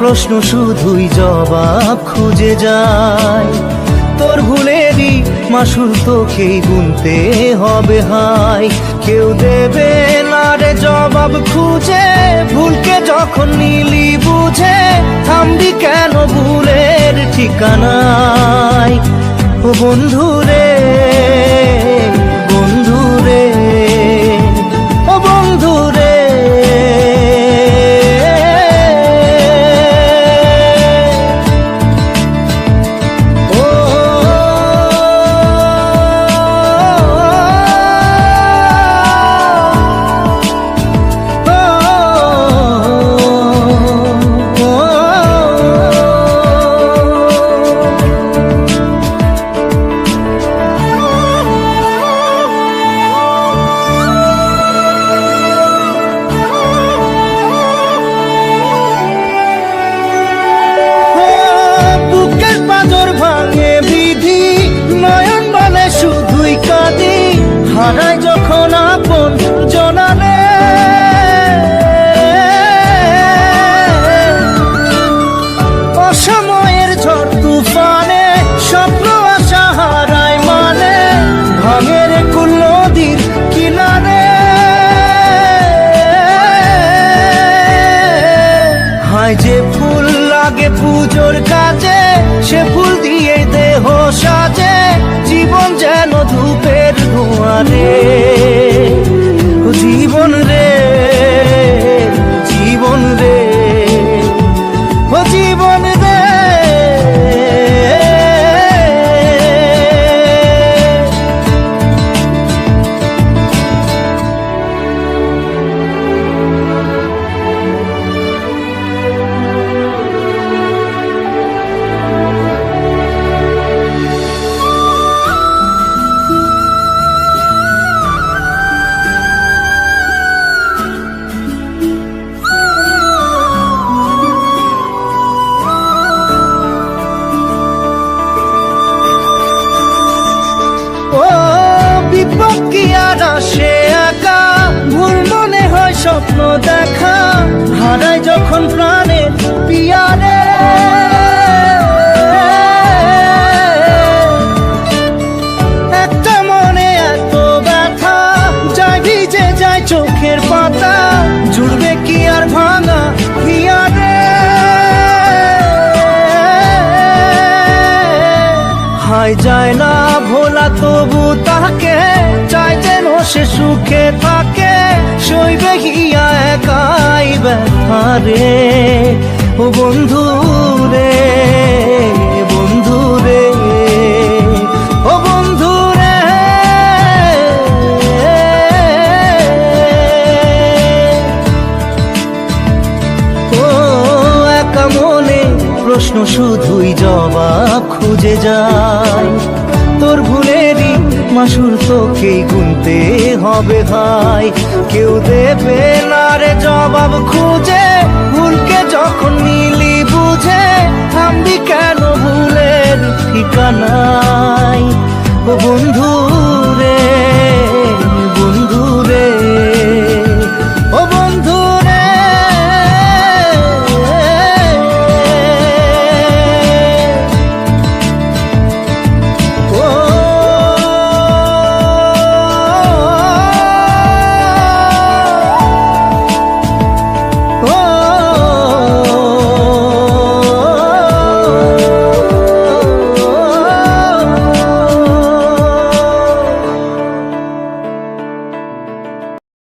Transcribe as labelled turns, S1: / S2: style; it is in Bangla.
S1: প্রশ্ন শুধুই জবাব খুঁজে যায়। তোর ভুলেরই মাসুল তোকেই গুনতে হবে হায়। কেউ দেবে না রে জবাব খুঁজে, ভুলকে যখন নিলি বুঝে থামবি কেন ভুলের ঠিকানায়। ও বন্ধু রে, বন্ধু রে, ও বন্ধু রে। হারাই যখন আপন জনারে, অসময়ের ঝড় তুফানে স্বপ্ন আশা হারায় মানে, ভাঙের কুল নদীর কিনারে। হায় যে ফুল লাগে পুজোর কাজে, সে ফুল দিয়ে দেহ সাজে, জীবন যেন ধূপের ধোঁয়ারে। জীবন রে, জীবন রে, ও জীবন রে। কি আর আসে একা, ভুল মনে হয় স্বপ্ন দেখা, হারাই যখন প্রাণের পিয়ারে। একটা মনে এত ব্যথা, যায় ভিজে যায় চোখের পাতা, জুড়বে কি আর ভাঙা হিয়ারে। হায় যায় না ভোলা তবু তাকে, চাই যেন সে সুখে থাকে, সইবে হিয়া একাই ব্যথা রে। ও বন্ধু রে, বন্ধু রে, ও বন্ধু রে। ও একা মনে প্রশ্ন শুধুই জবাব খুঁজে যায়। তোর ভুলেরই মাসুল তোকেই গুনতে হবে ভাই। কেউ দেবে না রে জবাব খুঁজে, ভুলকে যখন নিলি বুঝে থামবি কেন ভুলের ঠিকানায়।